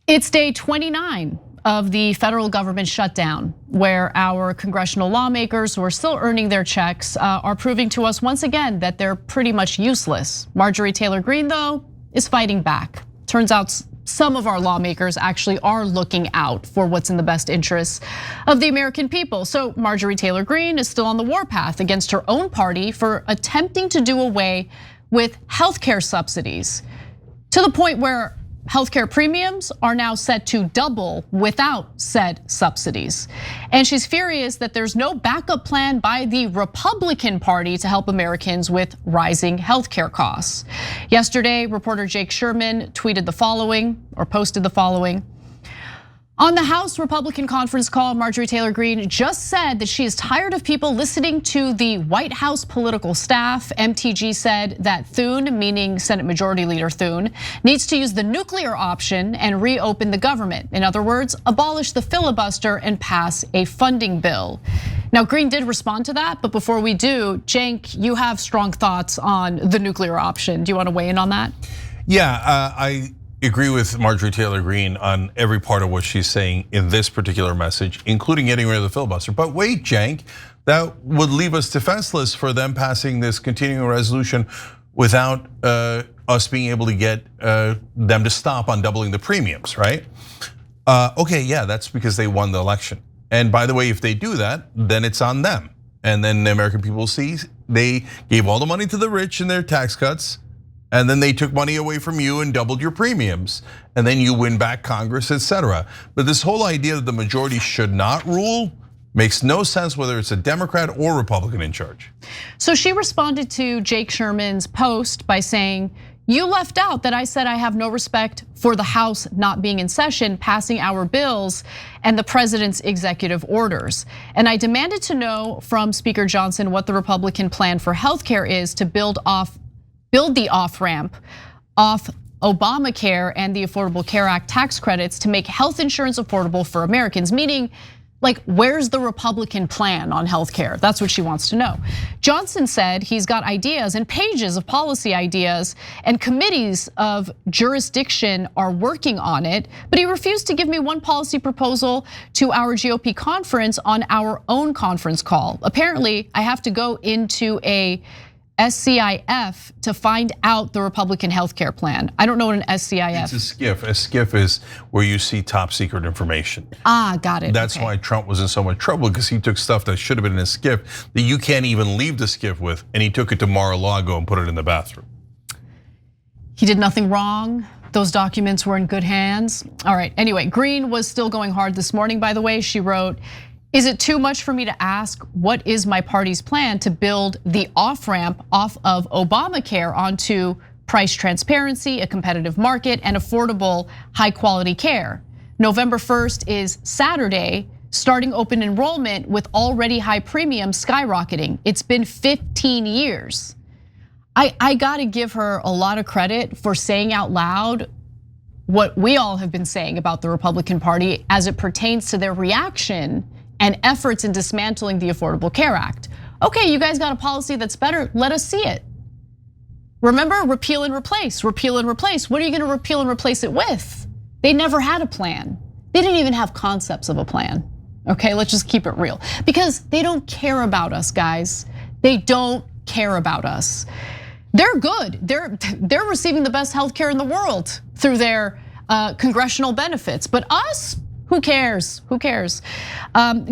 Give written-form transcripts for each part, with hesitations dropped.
It's day 29 of the federal government shutdown, where our congressional lawmakers who are still earning their checks are proving to us once again that they're pretty much useless. Marjorie Taylor Greene, though, is fighting back. Turns out some of our lawmakers actually are looking out for what's in the best interests of the American people. So Marjorie Taylor Greene is still on the warpath against her own party for attempting to do away with healthcare subsidies, to the point where healthcare premiums are now set to double without said subsidies. And she's furious that there's no backup plan by the Republican Party to help Americans with rising healthcare costs. Yesterday, reporter Jake Sherman tweeted the following, or posted the following. On the House Republican conference call, Marjorie Taylor Greene just said that she is tired of people listening to the White House political staff. MTG said that Thune, meaning Senate Majority Leader Thune, needs to use the nuclear option and reopen the government. In other words, abolish the filibuster and pass a funding bill. Now, Greene did respond to that, but before we do, Cenk, you have strong thoughts on the nuclear option. Do you want to weigh in on that? Yeah, I agree with Marjorie Taylor Greene on every part of what she's saying in this particular message, including getting rid of the filibuster. But wait, Cenk, that would leave us defenseless for them passing this continuing resolution without us being able to get them to stop on doubling the premiums, right? Okay, yeah, that's because they won the election. And by the way, if they do that, then it's on them. And then the American people see they gave all the money to the rich in their tax cuts, and then they took money away from you and doubled your premiums, and then you win back Congress, etc. But this whole idea that the majority should not rule makes no sense, whether it's a Democrat or Republican in charge. So she responded to Jake Sherman's post by saying, "You left out that I said I have no respect for the House not being in session, passing our bills and the president's executive orders. And I demanded to know from Speaker Johnson what the Republican plan for healthcare is to build the off-ramp off Obamacare and the Affordable Care Act tax credits to make health insurance affordable for Americans," meaning, like, where's the Republican plan on healthcare? That's what she wants to know. Johnson said he's got ideas and pages of policy ideas, and committees of jurisdiction are working on it, but he refused to give me one policy proposal to our GOP conference on our own conference call. Apparently, I have to go into a SCIF to find out the Republican healthcare plan. I don't know what an SCIF. It's a SCIF. A SCIF is where you see top secret information. Got it. That's why Trump was in so much trouble, because he took stuff that should have been in a SCIF that you can't even leave the SCIF with, and he took it to Mar-a-Lago and put it in the bathroom. He did nothing wrong. Those documents were in good hands. All right, anyway, Greene was still going hard this morning, by the way. She wrote, "Is it too much for me to ask what is my party's plan to build the off-ramp off of Obamacare onto price transparency, a competitive market, and affordable high-quality care? November 1st is Saturday, starting open enrollment with already high premiums skyrocketing. It's been 15 years. I gotta give her a lot of credit for saying out loud what we all have been saying about the Republican Party as it pertains to their reaction and efforts in dismantling the Affordable Care Act. Okay, you guys got a policy that's better, let us see it. Remember, repeal and replace, repeal and replace. What are you gonna repeal and replace it with? They never had a plan. They didn't even have concepts of a plan. Okay, let's just keep it real. Because they don't care about us, guys. They don't care about us. They're good, they're receiving the best healthcare in the world through their congressional benefits, but us, who cares? Who cares?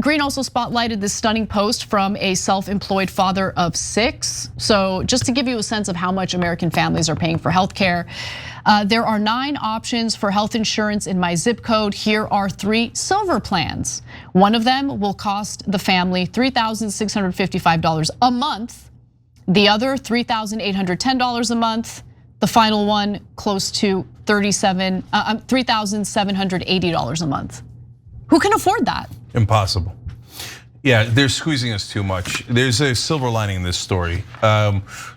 Greene also spotlighted this stunning post from a self-employed father of 6. So just to give you a sense of how much American families are paying for healthcare, there are 9 options for health insurance in my zip code. Here are 3 silver plans. One of them will cost the family $3,655 a month. The other $3,810 a month. The final one close to $3,780 a month. Who can afford that? Impossible. Yeah, they're squeezing us too much. There's a silver lining in this story.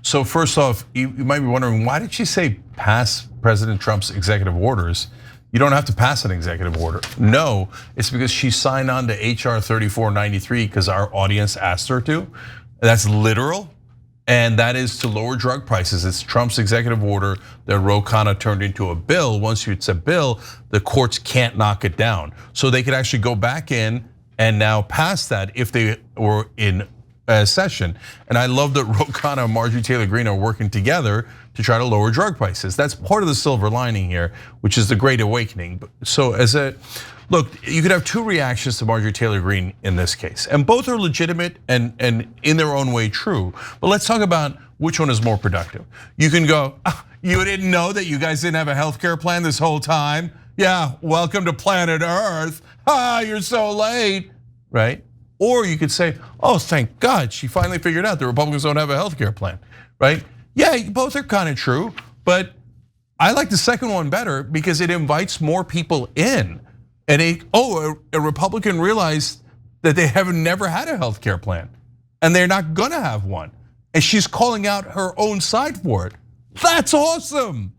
So first off, you might be wondering, why did she say pass President Trump's executive orders? You don't have to pass an executive order. No, it's because she signed on to HR 3493 because our audience asked her to. That's literal. and that is to lower drug prices. It's Trump's executive order that Ro Khanna turned into a bill. Once it's a bill, the courts can't knock it down. So they could actually go back in and now pass that if they were in session. And I love that Ro Khanna and Marjorie Taylor Greene are working together to try to lower drug prices. That's part of the silver lining here, which is the Great Awakening. So look, you could have two reactions to Marjorie Taylor Greene in this case, and both are legitimate and in their own way true. But let's talk about which one is more productive. You can go, you didn't know that you guys didn't have a healthcare plan this whole time? Yeah, welcome to planet Earth. You're so late, right? Or you could say, oh, thank God, she finally figured out the Republicans don't have a healthcare plan, right? Yeah, both are kind of true, but I like the second one better because it invites more people in. And a Republican realized that they have never had a healthcare plan and they're not gonna have one. And she's calling out her own side for it. That's awesome.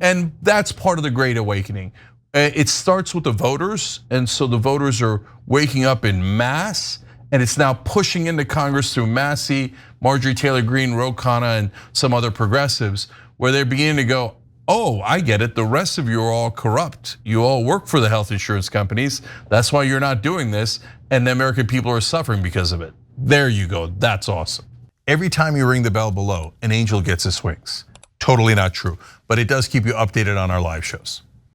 And that's part of the Great Awakening. It starts with the voters, and so the voters are waking up in mass, and it's now pushing into Congress through Massey, Marjorie Taylor Greene, Ro Khanna, and some other progressives, where they're beginning to go, oh, I get it, the rest of you are all corrupt. You all work for the health insurance companies. That's why you're not doing this, and the American people are suffering because of it. There you go, that's awesome. Every time you ring the bell below, an angel gets its wings. Totally not true, but it does keep you updated on our live shows.